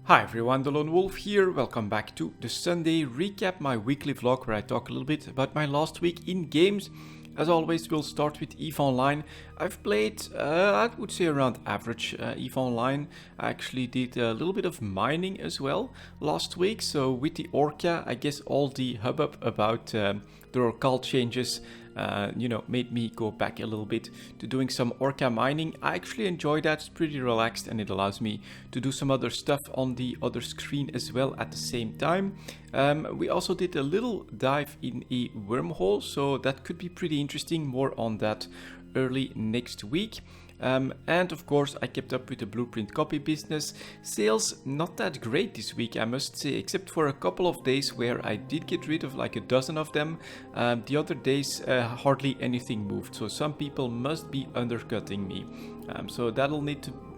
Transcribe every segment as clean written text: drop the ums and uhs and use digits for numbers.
Hi everyone, delonewolf here. Welcome back to the Sunday recap, my weekly vlog where I talk a little bit about my last week in games. As always, we'll start with EVE Online. I've played, I would say around average EVE Online. I actually did a little bit of mining as well last week. So with the Orca, I guess all the hubbub about the Rorqual changes made me go back a little bit to doing some Orca mining. I actually enjoy that. It's pretty relaxed and it allows me to do some other stuff on the other screen as well at the same time. We also did a little dive in a wormhole, so that could be pretty interesting. More on that early next week. And of course I kept up with the Blueprint copy business. Sales not that great this week, I must say, except for a couple of days where I did get rid of like a dozen of them. The other days hardly anything moved, so some people must be undercutting me. So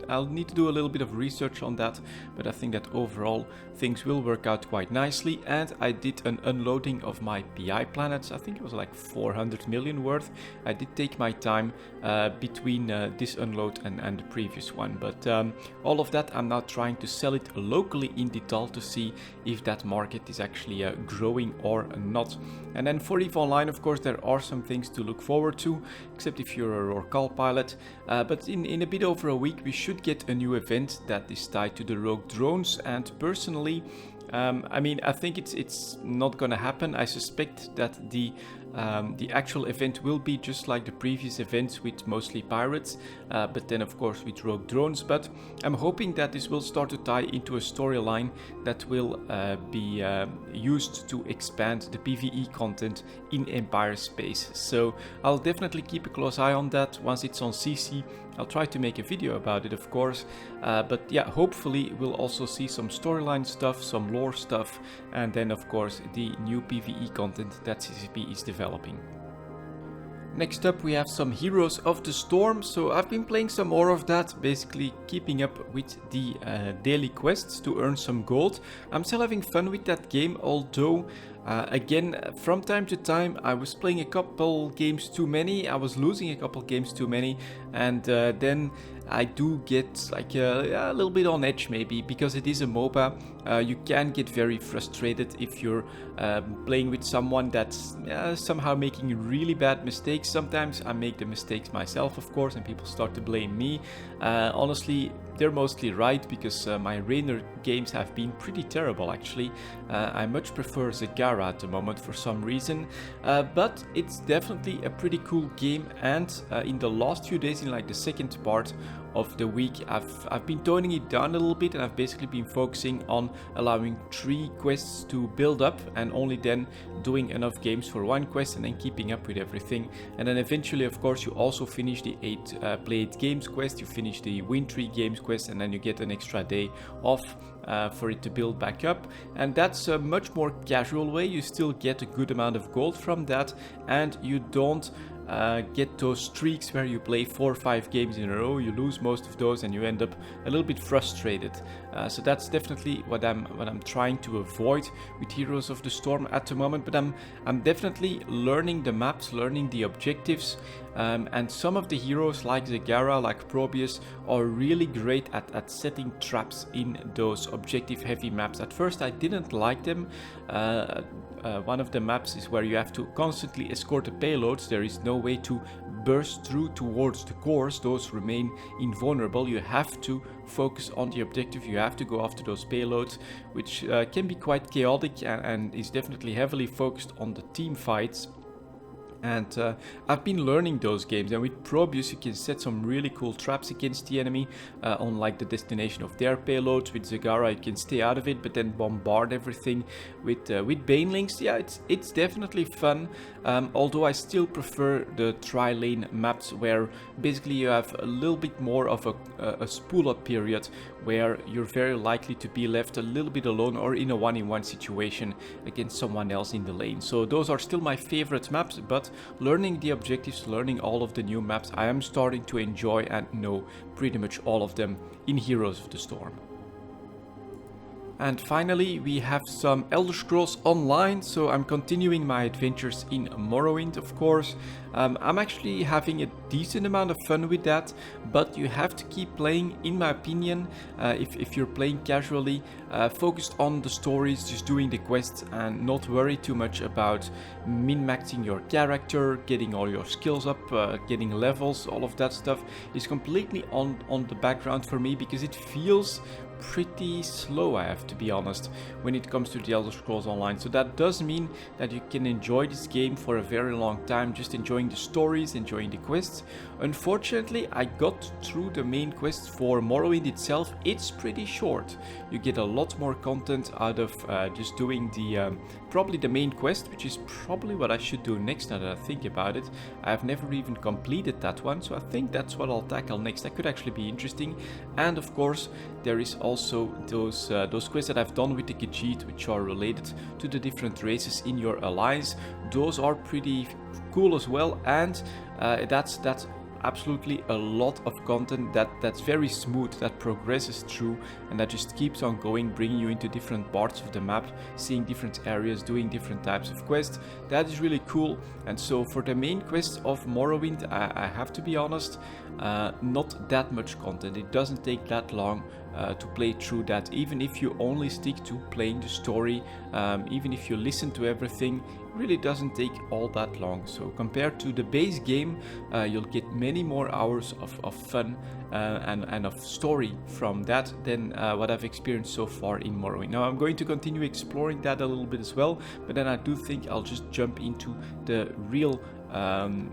I'll need to do a little bit of research on that, but I think that overall things will work out quite nicely. And I did an unloading of my PI planets. I think it was like 400 million worth. I did take my time between this unload and the previous one, but all of that I'm now trying to sell it locally in Dital to see if that market is actually growing or not. And then for EVE Online, of course, there are some things to look forward to, except if you're a Rorqual pilot. But in a bit over a week, we should get a new event that is tied to the rogue drones. And personally, I think it's not gonna happen. I suspect that the actual event will be just like the previous events with mostly pirates, but then of course with rogue drones. But I'm hoping that this will start to tie into a storyline that will be used to expand the PvE content in Empire space. So I'll definitely keep a close eye on that. Once it's on CC, I'll try to make a video about it, of course. But yeah, hopefully we'll also see some storyline stuff, some lore stuff, and then of course the new PvE content that CCP is developing. Next up we have some Heroes of the Storm. So I've been playing some more of that, basically keeping up with the daily quests to earn some gold. I'm still having fun with that game, although again, from time to time I was playing a couple games too many, I was losing a couple games too many, and then I do get like a little bit on edge maybe, because it is a MOBA. You can get very frustrated if you're playing with someone that's somehow making really bad mistakes. Sometimes I make the mistakes myself, of course, and people start to blame me. Honestly, they're mostly right, because my Rainer games have been pretty terrible actually. I much prefer Zagara at the moment for some reason, but it's definitely a pretty cool game. And in the last few days, in like the second part of the week, I've been toning it down a little bit, and I've basically been focusing on allowing 3 quests to build up, and only then doing enough games for 1 quest, and then keeping up with everything. And then eventually, of course, you also finish the play 8 games quest, you finish the win 3 games quest, and then you get an extra day off for it to build back up. And that's a much more casual way. You still get a good amount of gold from that, and you don't get those streaks where you play 4 or 5 games in a row. You lose most of those and you end up a little bit frustrated. So that's definitely what I'm trying to avoid with Heroes of the Storm at the moment. But I'm definitely learning the maps, learning the objectives, and some of the heroes like Zagara, like Probius, are really great at setting traps in those objective heavy maps. At first I didn't like them. One of the maps is where you have to constantly escort the payloads. There is no way to burst through towards the cores. Those remain invulnerable. You have to focus on the objective. You have to go after those payloads, which can be quite chaotic and is definitely heavily focused on the team fights. And I've been learning those games, and with Probius you can set some really cool traps against the enemy on like the destination of their payloads. With Zagara you can stay out of it but then bombard everything. With Banelings, yeah, it's definitely fun, although I still prefer the tri-lane maps, where basically you have a little bit more of a spool up period where you're very likely to be left a little bit alone or in a 1-in-1 situation against someone else in the lane. So those are still my favorite maps, but learning the objectives, learning all of the new maps, I am starting to enjoy and know pretty much all of them in Heroes of the Storm. And finally, we have some Elder Scrolls Online, so I'm continuing my adventures in Morrowind, of course. I'm actually having a decent amount of fun with that, but you have to keep playing, in my opinion, if you're playing casually, focused on the stories, just doing the quests and not worry too much about min-maxing your character, getting all your skills up, getting levels. All of that stuff is completely on the background for me because it feels pretty slow, I have to be honest, when it comes to the Elder Scrolls Online. So that does mean that you can enjoy this game for a very long time, just enjoying the stories, enjoying the quests. Unfortunately, I got through the main quest for Morrowind itself. It's pretty short. You get a lot more content out of just doing the probably the main quest, which is probably what I should do next now that I think about it. I've never even completed that one, so I think that's what I'll tackle next. That could actually be interesting. And of course, there is also those quests that I've done with the Khajiit, which are related to the different races in your alliance. Those are pretty cool as well, and that's absolutely a lot of content that's very smooth, that progresses through, and that just keeps on going, bringing you into different parts of the map, seeing different areas, doing different types of quests. That is really cool. And so for the main quest of Morrowind, I have to be honest, not that much content. It doesn't take that long to play through that, even if you only stick to playing the story, even if you listen to everything, it really doesn't take all that long. So compared to the base game, you'll get many more hours of fun and of story from that than what I've experienced so far in Morrowind. Now I'm going to continue exploring that a little bit as well, but then I do think I'll just jump into the real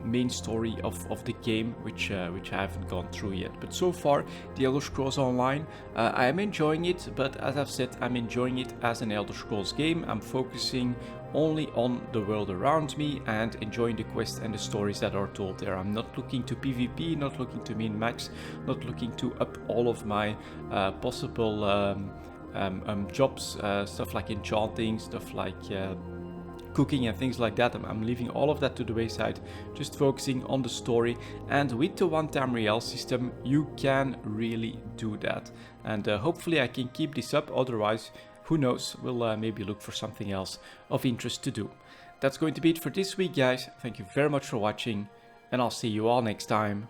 main story of the game, which I haven't gone through yet. But so far, the Elder Scrolls Online, I am enjoying it, but as I've said, I'm enjoying it as an Elder Scrolls game. I'm focusing only on the world around me and enjoying the quests and the stories that are told there. I'm not looking to PvP, not looking to min-max, not looking to up all of my possible jobs, stuff like enchanting, stuff like cooking and things like that. I'm leaving all of that to the wayside, just focusing on the story. And with the one-time real system, you can really do that. And hopefully I can keep this up. Otherwise, who knows, we'll maybe look for something else of interest to do. That's going to be it for this week, guys. Thank you very much for watching, and I'll see you all next time.